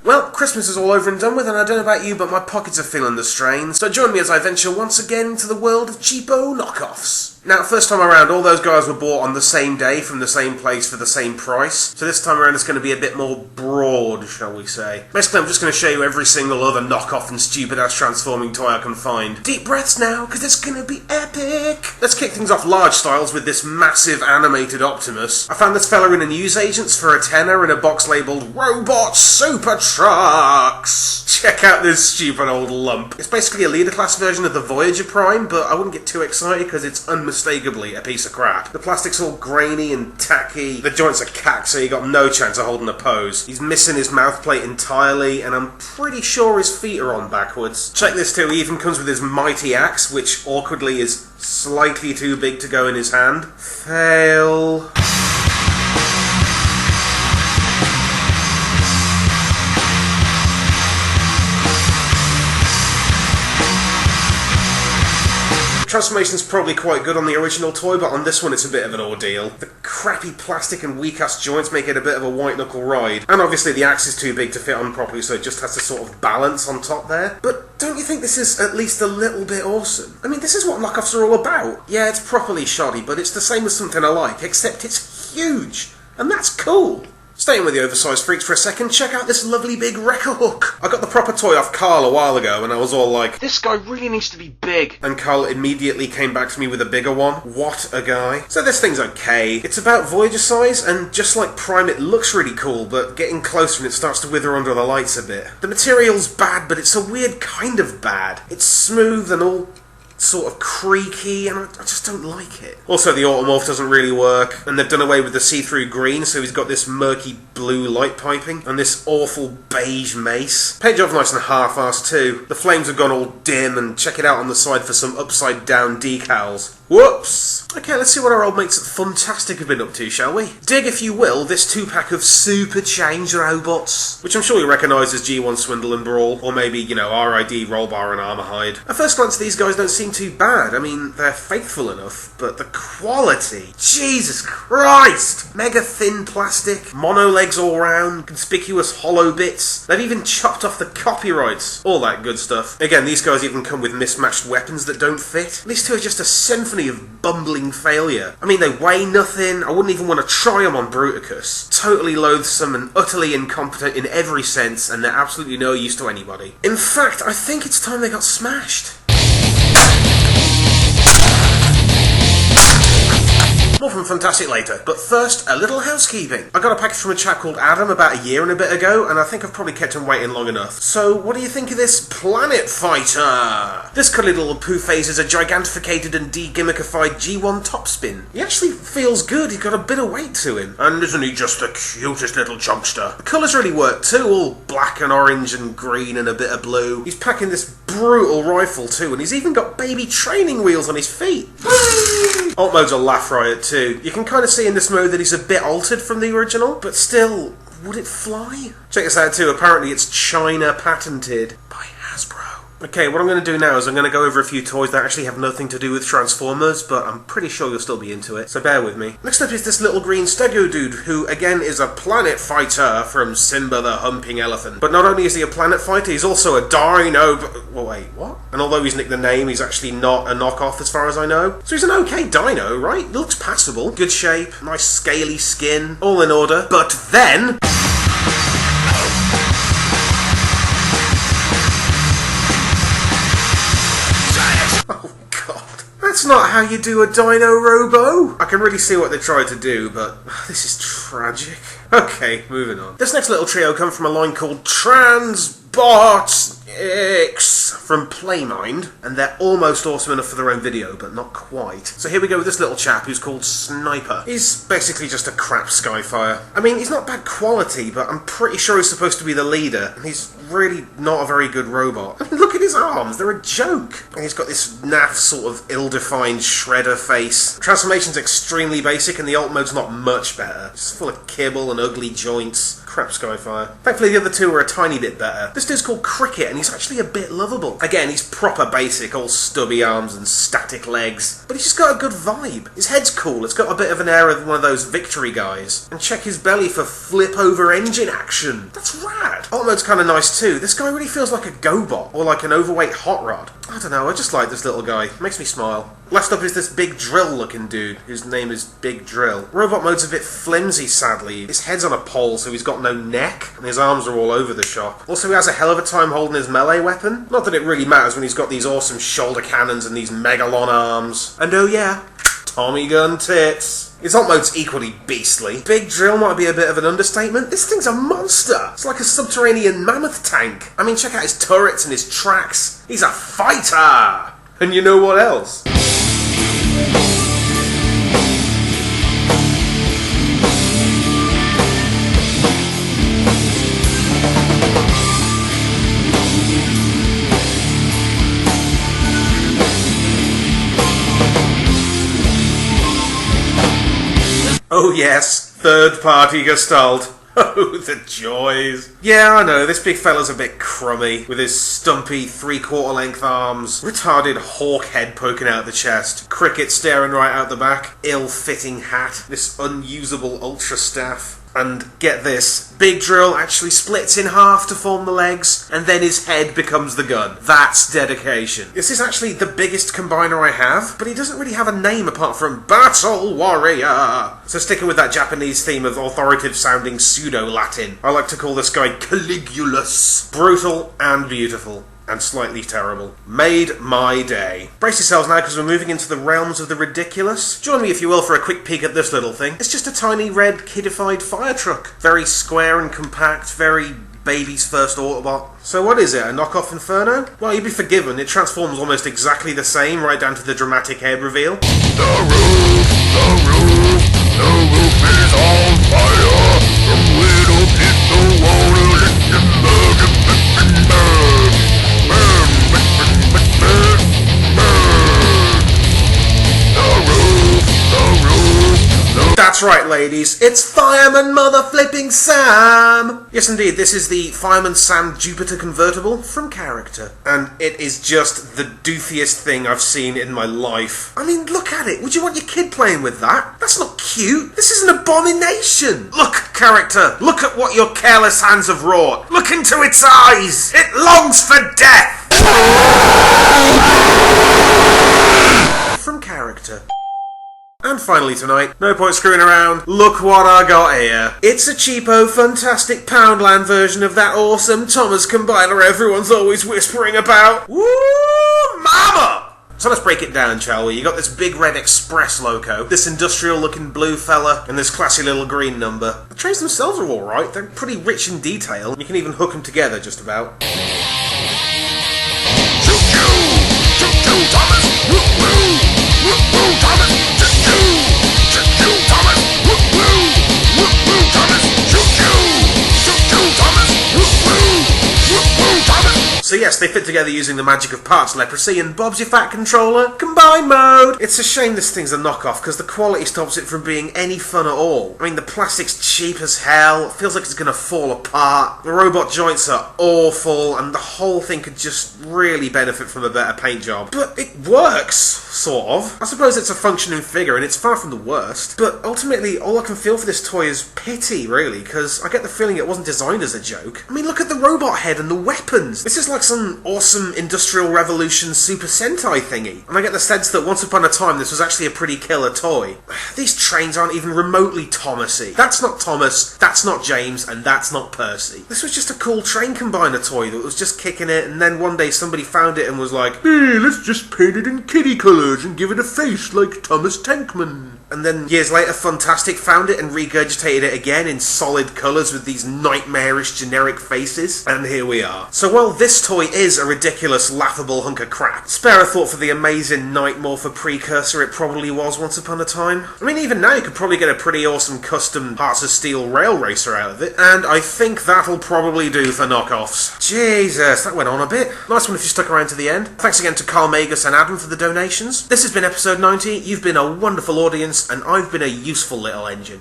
Well, Christmas is all over and done with, and I don't know about you, but my pockets are feeling the strain. So join me as I venture once again into the world of cheapo knockoffs. Now, first time around, all those guys were bought on the same day from the same place for the same price. So this time around it's going to be a bit more broad, shall we say. Basically, I'm just going to show you every single other knockoff and stupid-ass transforming toy I can find. Deep breaths now, because it's going to be epic! Let's kick things off large styles with this massive animated Optimus. I found this fella in a newsagent's for a tenner in a box labelled Robot Super Trucks! Check out this stupid old lump. It's basically a leader class version of the Voyager Prime, but I wouldn't get too excited because it's unmistakably a piece of crap. The plastic's all grainy and tacky, the joints are cacked so you got no chance of holding a pose. He's missing his mouth plate entirely, and I'm pretty sure his feet are on backwards. Check this too, he even comes with his mighty axe, which awkwardly is slightly too big to go in his hand. Fail. Transformation's probably quite good on the original toy, but on this one it's a bit of an ordeal. The crappy plastic and weak-ass joints make it a bit of a white-knuckle ride. And obviously the axe is too big to fit on properly, so it just has to sort of balance on top there. But don't you think this is at least a little bit awesome? I mean, this is what knockoffs are all about. Yeah, it's properly shoddy, but it's the same as something I like, except it's huge. And that's cool. Staying with the oversized freaks for a second, check out this lovely big wrecker hook. I got the proper toy off Carl a while ago and I was all like, this guy really needs to be big. And Carl immediately came back to me with a bigger one. What a guy. So this thing's okay. It's about Voyager size, and just like Prime it looks really cool, but getting closer and it starts to wither under the lights a bit. The material's bad, but it's a weird kind of bad. It's smooth and all sort of creaky, and I just don't like it. Also, the automorph doesn't really work, and they've done away with the see-through green, so he's got this murky blue light piping, and this awful beige mace. Paint job nice and half-assed too. The flames have gone all dim, and check it out on the side for some upside-down decals. Whoops! Okay, let's see what our old mates at Funtastic have been up to, shall we? Dig, if you will, this 2-pack of Super Change robots, which I'm sure you recognise as G1 Swindle and Brawl, or maybe, you know, RID, Rollbar and Armorhide. At first glance, these guys don't seem too bad. I mean, they're faithful enough, but the quality... Jesus Christ! Mega thin plastic, mono legs all round, conspicuous hollow bits. They've even chopped off the copyrights. All that good stuff. Again, these guys even come with mismatched weapons that don't fit. These two are just a symphony of bumbling failure. I mean, they weigh nothing. I wouldn't even want to try them on Bruticus. Totally loathsome and utterly incompetent in every sense, and they're absolutely no use to anybody. In fact, I think it's time they got smashed. More from Fantastic later, but first, a little housekeeping. I got a package from a chap called Adam about a year and a bit ago, and I think I've probably kept him waiting long enough. So, what do you think of this Planet Fighter? This cuddly little poo phase is a gigantificated and de-gimmickified G1 topspin. He actually feels good, he's got a bit of weight to him. And isn't he just the cutest little chunkster? The colours really work too, all black and orange and green and a bit of blue. He's packing this brutal rifle too, and he's even got baby training wheels on his feet. Alt mode's a laugh riot too. You can kind of see in this mode that he's a bit altered from the original, but still, would it fly? Check this out too, apparently it's China patented by Hasbro. Okay, what I'm going to do now is I'm going to go over a few toys that actually have nothing to do with Transformers, but I'm pretty sure you'll still be into it, so bear with me. Next up is this little Green Steadyoh dude, who again is a planet fighter from Simba the Humping Elephant. But not only is he a planet fighter, he's also a dino... Well, wait, what? And although he's nicked the name, he's actually not a knockoff as far as I know. So he's an okay dino, right? He looks passable. Good shape, nice scaly skin, all in order. But then... That's not how you do a Dino Robo! I can really see what they tried to do, but this is tragic. Okay, moving on. This next little trio come from a line called Transbots X from Playmind, and they're almost awesome enough for their own video, but not quite. So here we go with this little chap who's called Sniper. He's basically just a crap Skyfire. I mean, he's not bad quality, but I'm pretty sure he's supposed to be the leader, and he's really not a very good robot. I mean, look at his arms, they're a joke. And he's got this naff sort of ill-defined shredder face. Transformation's extremely basic, and the alt mode's not much better. It's full of kibble and ugly joints. Crap Skyfire. Thankfully the other two are a tiny bit better. This dude's called Cricket and he's actually a bit lovable. Again, he's proper basic, all stubby arms and static legs. But he's just got a good vibe. His head's cool, it's got a bit of an air of one of those victory guys. And check his belly for flip over engine action. That's rad. Alt mode's kind of nice too. This guy really feels like a GoBot or like an overweight hot rod. I don't know, I just like this little guy. Makes me smile. Last up is this Big Drill looking dude, whose name is Big Drill. Robot mode's a bit flimsy, sadly. His head's on a pole, so he's got no neck, and his arms are all over the shop. Also, he has a hell of a time holding his melee weapon. Not that it really matters when he's got these awesome shoulder cannons and these megalon arms. And oh yeah, Tommy gun tits. His alt mode's equally beastly. Big Drill might be a bit of an understatement. This thing's a monster. It's like a subterranean mammoth tank. I mean, check out his turrets and his tracks. He's a fighter! And you know what else? Oh yes, third-party Gestalt. Oh, the joys. Yeah, I know, this big fella's a bit crummy, with his stumpy three-quarter-length arms, retarded hawk head poking out the chest, Cricket staring right out the back, ill-fitting hat, this unusable ultra staff. And get this, Big Drill actually splits in half to form the legs, and then his head becomes the gun. That's dedication. This is actually the biggest combiner I have, but he doesn't really have a name apart from Battle Warrior. So sticking with that Japanese theme of authoritative sounding pseudo-Latin, I like to call this guy Caligulus. Brutal and beautiful. And slightly terrible. Made my day. Brace yourselves now because we're moving into the realms of the ridiculous. Join me if you will for a quick peek at this little thing. It's just a tiny red kidified fire truck. Very square and compact, very baby's first Autobot. So what is it, a knockoff Inferno? Well, you'd be forgiven, it transforms almost exactly the same, right down to the dramatic head reveal. The roof is on fire. The widow hit the water, let the mug burn. That's right, ladies, it's Fireman Mother-Flipping Sam! Yes, indeed, this is the Fireman Sam Jupiter convertible from character. And it is just the doofiest thing I've seen in my life. I mean, look at it. Would you want your kid playing with that? That's not cute. This is an abomination. Look, character, look at what your careless hands have wrought. Look into its eyes. It longs for death! From character. And finally tonight, no point screwing around, look what I got here. It's a cheapo, fantastic Poundland version of that awesome Thomas combiner everyone's always whispering about. Woo, mama! So let's break it down, shall we? You got this big red express loco, this industrial looking blue fella, and this classy little green number. The trains themselves are alright, they're pretty rich in detail, and you can even hook them together just about. Choo-choo, Thomas! Woo-woo! Woo-woo, Thomas! Choo-choo, Thomas! Woo-woo! Woo-woo, Thomas! Choo-choo, Thomas! Woo-woo! Woo-woo, Thomas! So yes, they fit together using the magic of parts leprosy and Bob's your fat controller, combine mode! It's a shame this thing's a knockoff, because the quality stops it from being any fun at all. I mean, the plastic's cheap as hell, it feels like it's gonna fall apart, the robot joints are awful, and the whole thing could just really benefit from a better paint job. But it works, sort of. I suppose it's a functioning figure, and it's far from the worst. But ultimately, all I can feel for this toy is pity, really, because I get the feeling it wasn't designed as a joke. I mean, look at the robot head and the weapons! This is like some awesome Industrial Revolution Super Sentai thingy. And I get the sense that once upon a time this was actually a pretty killer toy. These trains aren't even remotely Thomasy. That's not Thomas, that's not James, and that's not Percy. This was just a cool train combiner toy that was just kicking it, and then one day somebody found it and was like, hey, let's just paint it in kitty colours and give it a face like Thomas Tankman. And then years later Funtastic found it and regurgitated it again in solid colours with these nightmarish generic faces. And here we are. So while this toy is a ridiculous, laughable hunk of crap, spare a thought for the amazing Night Morpher precursor it probably was once upon a time. I mean, even now you could probably get a pretty awesome custom Hearts of Steel rail racer out of it, and I think that'll probably do for knockoffs. Jesus, that went on a bit. Nice one if you stuck around to the end. Thanks again to Carl Magus and Adam for the donations. This has been episode 90, you've been a wonderful audience, and I've been a useful little engine.